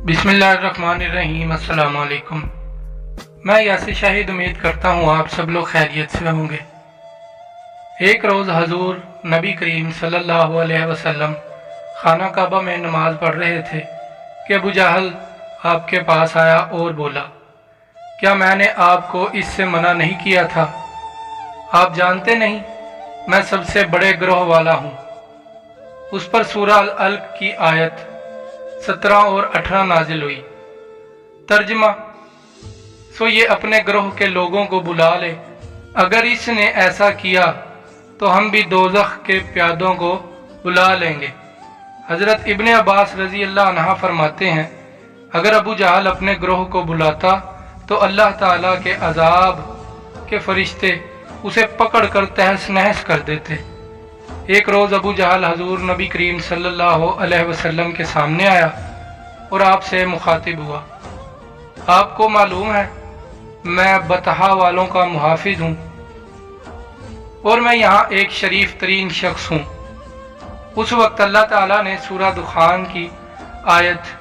बिस्मिल्लाहिर्रहमानिर्रहीम। अस्सलाम वालेकुम। मैं यासिर शाहिद उम्मीद करता हूँ आप सब लोग खैरियत से होंगे। एक रोज़ हजूर नबी करीम सल्लल्लाहु अलैहि वसल्लम खाना काबा में नमाज पढ़ रहे थे कि अबू जहल आपके पास आया और बोला, क्या मैंने आपको इससे मना नहीं किया था? आप जानते नहीं मैं सबसे बड़े ग्रोह वाला हूँ। उस पर सूरह अल-अलक की आयत 17 और 18 नाजिल हुई। तर्जमा, सो ये अपने ग्रोह के लोगों को बुला ले, अगर इसने ऐसा किया तो हम भी दोज़ख के प्यादों को बुला लेंगे। हज़रत इब्ने अब्बास रज़ी अल्लाह अन्हा फरमाते हैं, अगर अबू जहल अपने ग्रोह को बुलाता तो अल्लाह ताला के अजाब के फरिश्ते उसे पकड़ कर तहस नहस कर देते। एक रोज़ अबू जहल हजूर नबी करीम सल्लल्लाहु अलैहि वसल्लम के सामने आया और आपसे मुखातिब हुआ। आपको मालूम है मैं बतहा वालों का मुहाफिज हूँ और मैं यहाँ एक शरीफ तरीन शख्स हूँ। उस वक्त अल्लाह ताला ने सूरह दुखान की आयत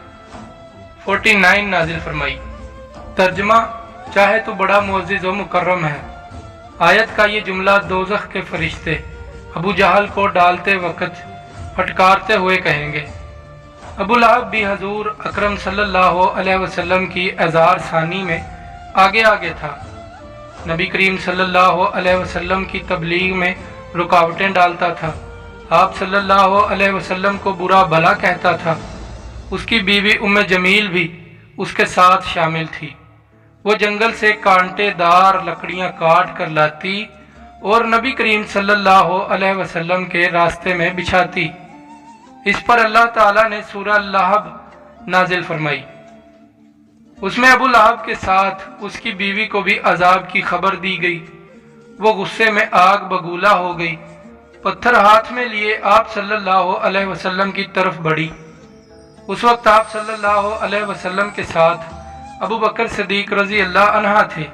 49 नाजिल फरमाई। तर्जमा, चाहे तो बड़ा मुअज़्ज़िज़ व मुकर्रम है। आयत का ये जुमला दोज़ख के फरिश्ते अबू जहल को डालते वक्त फटकारते हुए कहेंगे। अबू लहब भी हजूर अकरम सल्लल्लाहु अलैहि वसल्लम की एज़ार सानी में आगे आगे था। नबी करीम सल्लल्लाहु अलैहि वसल्लम की तबलीग में रुकावटें डालता था। आप सल्लल्लाहु अलैहि वसल्लम को बुरा भला कहता था। उसकी बीवी उम्मे जमील भी उसके साथ शामिल थी। वो जंगल से कांटेदार लकड़ियां काट कर लाती और नबी करीम सल्लल्लाहु अलैहि वसल्लम के रास्ते में बिछाती। इस पर अल्लाह ताला ने सूरह लहब नाजिल फरमाई। उसमें अबू लहब के साथ उसकी बीवी को भी अजाब की खबर दी गई। वो गुस्से में आग बगूला हो गई। पत्थर हाथ में लिए आप सल्लल्लाहु अलैहि वसल्लम की तरफ बढ़ी। उस वक्त आप सल्लल्लाहु अलैहि वसल्लम के साथ अबू बकर सिद्दीक रजी अल्लाह अन्हा थे।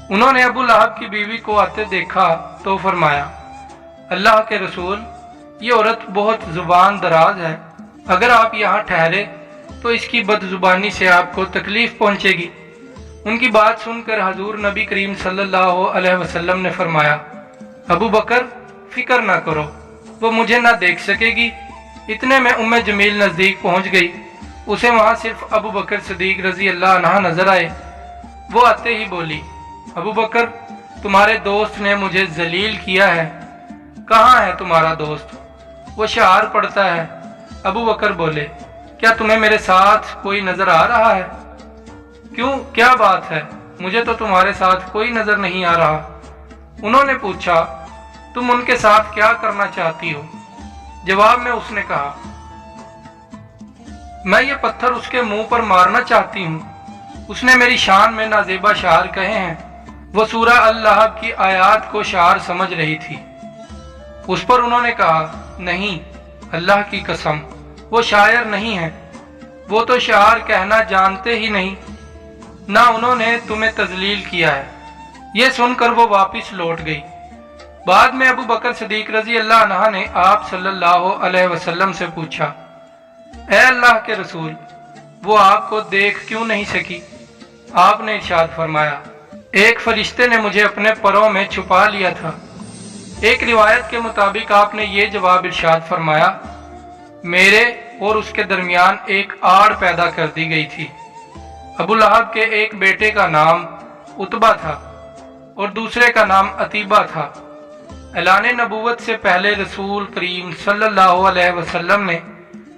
उन्होंने अबू लहब की बीवी को आते देखा तो फरमाया, अल्लाह के रसूल, ये औरत बहुत जुबान दराज है। अगर आप यहाँ ठहरे तो इसकी बदजुबानी से आपको तकलीफ पहुँचेगी। उनकी बात सुनकर हजूर नबी करीम सल्लल्लाहु अलैहि वसल्लम ने फरमाया, अबू बकर फिक्र ना करो, वो मुझे ना देख सकेगी। इतने में उम्मे जमील नज़दीक पहुँच गई। उसे वहाँ सिर्फ अबू बकर सिद्दीक रजी अल्लाह अन्हा नजर आए। वो आते ही बोली, अबू बकर, तुम्हारे दोस्त ने मुझे जलील किया है। कहाँ है तुम्हारा दोस्त? वो शार पढ़ता है। अबू बकर बोले, क्या तुम्हें मेरे साथ कोई नजर आ रहा है? क्यों, क्या बात है? मुझे तो तुम्हारे साथ कोई नजर नहीं आ रहा। उन्होंने पूछा, तुम उनके साथ क्या करना चाहती हो? जवाब में उसने कहा, मैं ये पत्थर उसके मुंह पर मारना चाहती हूँ। उसने मेरी शान में नाजेबा शार कहे हैं। वो सूरह अल-लहब की आयत को शार समझ रही थी। उस पर उन्होंने कहा, नहीं, अल्लाह की कसम, वो शायर नहीं है। वो तो शार कहना जानते ही नहीं, ना उन्होंने तुम्हें तजलील किया है। ये सुनकर वो वापस लौट गई। बाद में अबू बकर सिद्दीक रजी अल्लाह अन्हा ने आप सल्लल्लाहु अलैहि वसल्लम से पूछा, ऐ अल्लाह के रसूल, वो आपको देख क्यों नहीं सकी? आपने इरशाद फरमाया, एक फरिश्ते ने मुझे अपने परों में छुपा लिया था। एक रिवायत के मुताबिक आपने ये जवाब इरशाद फरमाया, मेरे और उसके दरमियान एक आड़ पैदा कर दी गई थी। अबू लहब के एक बेटे का नाम उतबा था और दूसरे का नाम अतीबा था। ऐलान नबूवत से पहले रसूल करीम सल्लल्लाहु अलैहि वसल्लम ने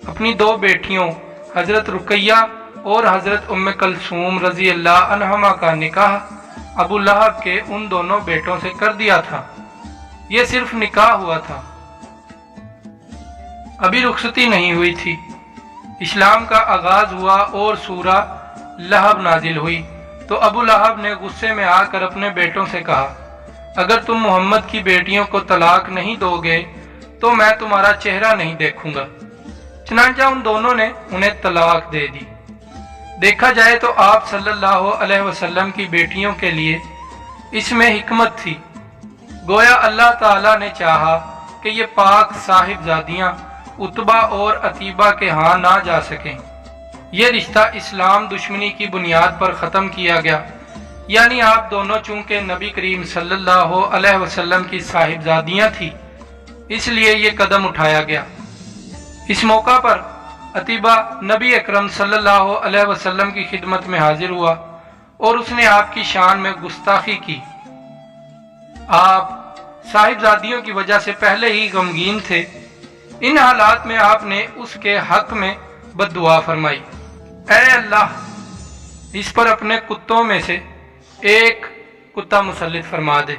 अपनी दो बेटियों हजरत रुकैया और हजरत उम्मे कलसूम रजी अल्लाह अन्हुमा का निकाह अबू लहब के उन दोनों बेटों से कर दिया था। ये सिर्फ निकाह हुआ था, अभी रुखसती नहीं हुई थी। इस्लाम का आगाज हुआ और सूरह लहब नाजिल हुई तो अबू लहब ने गुस्से में आकर अपने बेटों से कहा, अगर तुम मोहम्मद की बेटियों को तलाक नहीं दोगे तो मैं तुम्हारा चेहरा नहीं देखूंगा। चनांचा उन दोनों ने उन्हें तलाक दे दी। देखा जाए तो आप सल्लल्लाहु अलैहि वसल्लम की बेटियों के लिए इसमें हिकमत थी। गोया अल्लाह ताला ने चाहा कि ये पाक साहिबजादियाँ उतबा और अतीबा के यहाँ ना जा सकें, یہ رشتہ اسلام دشمنی کی بنیاد پر ختم کیا گیا، یعنی آپ دونوں چونکہ نبی کریم صلی اللہ علیہ وسلم کی صاحبزادیاں تھیں، اس لیے یہ قدم اٹھایا گیا۔ اس موقع پر عتیبہ نبی اکرم صلی اللہ علیہ وسلم کی خدمت میں حاضر ہوا اور اس نے آپ کی شان میں گستاخی کی۔ آپ صاحبزادیوں کی وجہ سے پہلے ہی غمگین تھے۔ ان حالات میں آپ نے اس کے حق میں بد دعا فرمائی، اے اللہ اس پر اپنے کتوں میں سے ایک کتا مسلط فرما دے۔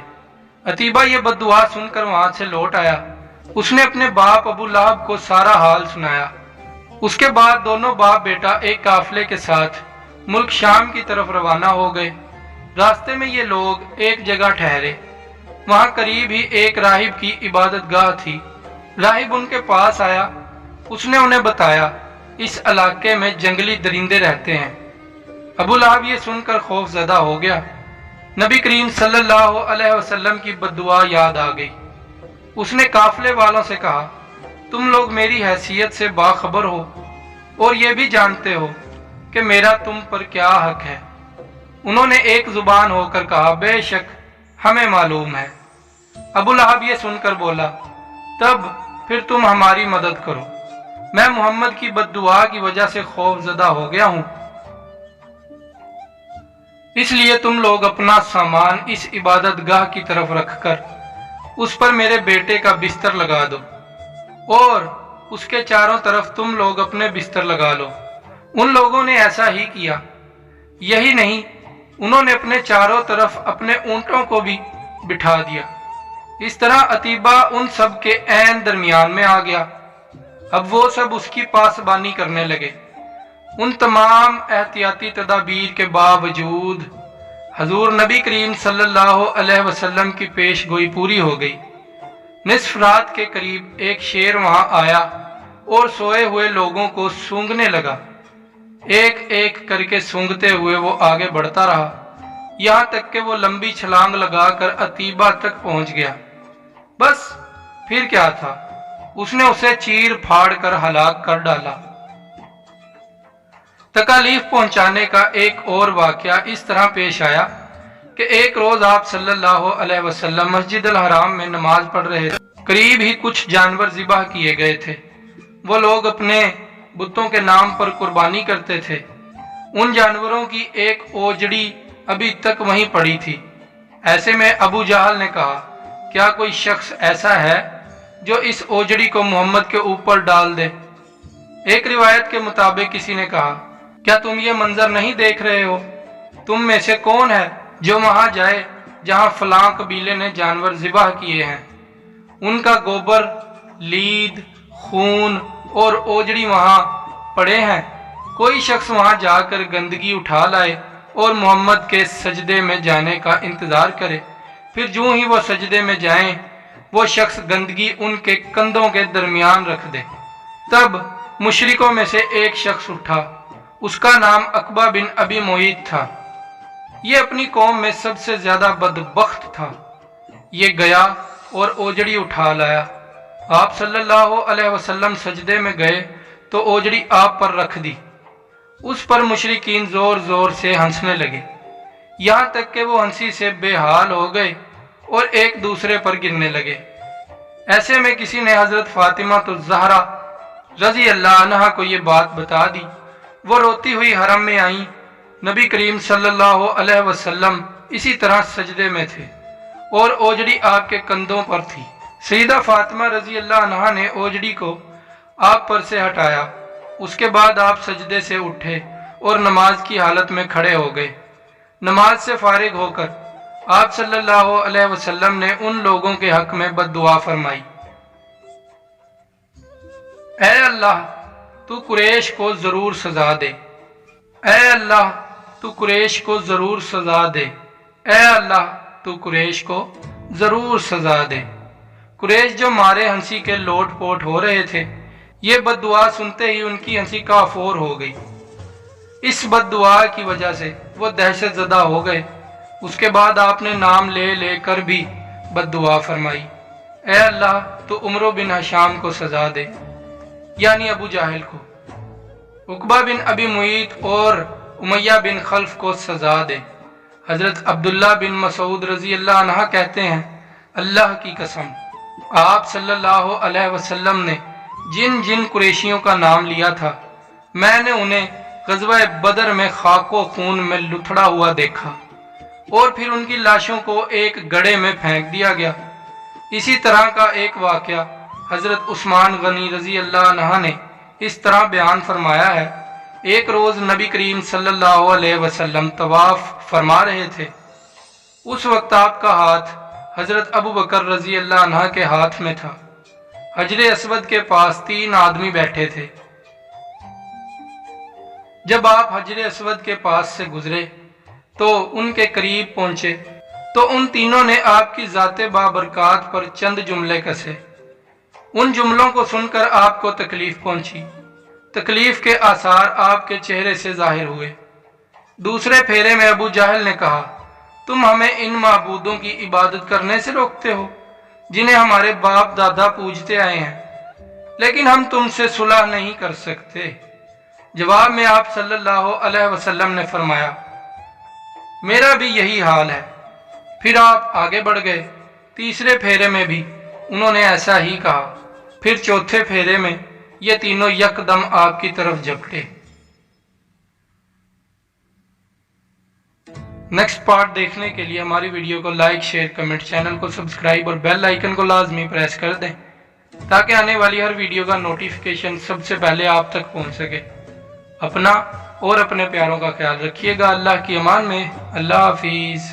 عتیبہ یہ بد دعا سن کر وہاں سے لوٹ آیا۔ اس نے اپنے باپ ابو لہب کو سارا حال سنایا۔ اس کے بعد دونوں باپ بیٹا ایک قافلے کے ساتھ ملک شام کی طرف روانہ ہو گئے۔ راستے میں یہ لوگ ایک جگہ ٹھہرے۔ وہاں قریب ہی ایک راہب کی عبادت گاہ تھی۔ راہب ان کے پاس آیا۔ اس نے انہیں بتایا اس علاقے میں جنگلی درندے رہتے ہیں۔ ابو لہب یہ سن کر خوف زدہ ہو گیا۔ نبی کریم صلی اللہ علیہ وسلم کی بد دعا یاد آ گئی۔ اس نے قافلے والوں سے کہا، تم لوگ میری حیثیت سے باخبر ہو اور یہ بھی جانتے ہو کہ میرا تم پر کیا حق ہے۔ انہوں نے ایک زبان ہو کر کہا، بے شک ہمیں معلوم ہے۔ ابو لہب یہ سن کر بولا، تب پھر تم ہماری مدد کرو، میں محمد کی بد دعا کی وجہ سے خوف زدہ ہو گیا ہوں، اس لیے تم لوگ اپنا سامان اس عبادت گاہ کی طرف رکھ کر اس پر میرے بیٹے کا بستر لگا دو اور اس کے چاروں طرف تم لوگ اپنے بستر لگا لو۔ ان لوگوں نے ایسا ہی کیا۔ یہی نہیں، انہوں نے اپنے چاروں طرف اپنے اونٹوں کو بھی بٹھا دیا۔ اس طرح عتیبہ ان سب کے عین درمیان میں آ گیا۔ اب وہ سب اس کی پاسبانی کرنے لگے۔ ان تمام احتیاطی تدابیر کے باوجود حضور نبی کریم صلی اللہ علیہ وسلم کی پیش گوئی پوری ہو گئی۔ نصف رات کے قریب ایک شیر وہاں آیا اور سوئے ہوئے لوگوں کو سونگھنے لگا۔ ایک ایک کر کے سونگھتے ہوئے وہ آگے بڑھتا رہا، یہاں تک کہ وہ لمبی چھلانگ لگا کر عتیبہ تک پہنچ گیا۔ بس پھر کیا تھا، اس نے اسے چیر پھاڑ کر ہلاک کر ڈالا۔ تکالیف پہنچانے کا ایک اور واقعہ اس طرح پیش آیا کہ ایک روز آپ صلی اللہ علیہ وسلم مسجد الحرام میں نماز پڑھ رہے تھے۔ قریب ہی کچھ جانور ذبح کیے گئے تھے۔ وہ لوگ اپنے بتوں کے نام پر قربانی کرتے تھے۔ ان جانوروں کی ایک اوجڑی ابھی تک وہیں پڑی تھی۔ ایسے میں ابو جہل نے کہا، کیا کوئی شخص ایسا ہے جو اس اوجڑی کو محمد کے اوپر ڈال دے؟ ایک روایت کے مطابق کسی نے کہا، کیا تم یہ منظر نہیں دیکھ رہے ہو؟ تم میں سے کون ہے جو وہاں جائے جہاں فلاں قبیلے نے جانور ذبح کیے ہیں؟ ان کا گوبر، لید، خون اور اوجڑی وہاں پڑے ہیں۔ کوئی شخص وہاں جا کر گندگی اٹھا لائے اور محمد کے سجدے میں جانے کا انتظار کرے، پھر جو ہی وہ سجدے میں جائیں وہ شخص گندگی ان کے کندھوں کے درمیان رکھ دے۔ تب مشرکوں میں سے ایک شخص اٹھا، اس کا نام عقبہ بن ابی معیط تھا۔ یہ اپنی قوم میں سب سے زیادہ بدبخت تھا۔ یہ گیا اور اوجڑی اٹھا لایا۔ آپ صلی اللہ علیہ وسلم سجدے میں گئے تو اوجڑی آپ پر رکھ دی۔ اس پر مشرکین زور زور سے ہنسنے لگے، یہاں تک کہ وہ ہنسی سے بے حال ہو گئے اور ایک دوسرے پر گرنے لگے۔ ایسے میں کسی نے حضرت فاطمہ الزہرا رضی اللہ عنہا کو یہ بات بتا دی۔ وہ روتی ہوئی حرم میں آئیں۔ نبی کریم صلی اللہ علیہ وسلم اسی طرح سجدے میں تھے اور اوجڑی آپ کے کندھوں پر تھی۔ سیدہ فاطمہ رضی اللہ عنہا نے اوجڑی کو آپ پر سے ہٹایا۔ اس کے بعد آپ سجدے سے اٹھے اور نماز کی حالت میں کھڑے ہو گئے۔ نماز سے فارغ ہو کر آپ صلی اللہ علیہ وسلم نے ان لوگوں کے حق میں بد دعا فرمائی، اے اللہ تو قریش کو ضرور سزا دے، اے اللہ تو قریش کو ضرور سزا دے، اے اللہ تو قریش کو ضرور سزا دے۔ قریش جو مارے ہنسی کے لوٹ پوٹ ہو رہے تھے، یہ بد دعا سنتے ہی ان کی ہنسی کافور ہو گئی۔ اس بد دعا کی وجہ سے وہ دہشت زدہ ہو گئے۔ اس کے بعد آپ نے نام لے لے کر بھی بد دعا فرمائی، اے اللہ تو عمرو بن ہشام کو سزا دے، یعنی ابو جہل کو۔ उकबा बिन अबी मुईत और उमैया बिन खल्फ को सजा दे। हजरत अब्दुल्ला बिन मसूद रजी अल्लाह अन्हा कहते हैं, अल्लाह की कसम, आप सल्लल्लाहु अलैहि वसल्लम ने जिन जिन कुरैशियों का नाम लिया था, मैंने उन्हें ग़ज़वा बदर में खाको खून में लुथड़ा हुआ देखा और फिर उनकी लाशों को एक गड्ढे में फेंक दिया गया। इसी तरह का एक वाक़या हजरत उस्मान गनी रजी अल्लाह अन्हा ने इस तरह बयान फरमाया है। एक रोज़ नबी करीम सल्लल्लाहु अलैहि वसल्लम तवाफ फरमा रहे थे। उस वक्त आपका हाथ हजरत अबू बकर रजी अल्लाह अन्हा के हाथ में था। हजरे अस्वद के पास 3 आदमी बैठे थे। जब आप हजरे अस्वद के पास से गुजरे तो उनके करीब पहुंचे तो उन तीनों ने आपकी ज़ाते बाबरकात पर चंद जुमले कसे। उन जुमलों को सुनकर आपको तकलीफ पहुंची। तकलीफ के आसार आपके चेहरे से जाहिर हुए। दूसरे फेरे में अबू जाहल ने कहा, तुम हमें इन माबूदों की इबादत करने से रोकते हो जिन्हें हमारे बाप दादा पूजते आए हैं, लेकिन हम तुमसे सुलह नहीं कर सकते। जवाब में आप सल्लल्लाहु अलैहि वसल्लम ने फरमाया, मेरा भी यही हाल है। फिर आप आगे बढ़ गए। तीसरे फेरे में भी उन्होंने ऐसा ही कहा। फिर चौथे फेरे में ये तीनों यकदम आपकी तरफ झपटे। नेक्स्ट पार्ट देखने के लिए हमारी वीडियो को लाइक, शेयर, कमेंट, चैनल को सब्सक्राइब और बेल आइकन को लाजमी प्रेस कर दें ताकि आने वाली हर वीडियो का नोटिफिकेशन सबसे पहले आप तक पहुंच सके। अपना और अपने प्यारों का ख्याल रखिएगा। अल्लाह की अमान में। अल्लाह हाफिज़।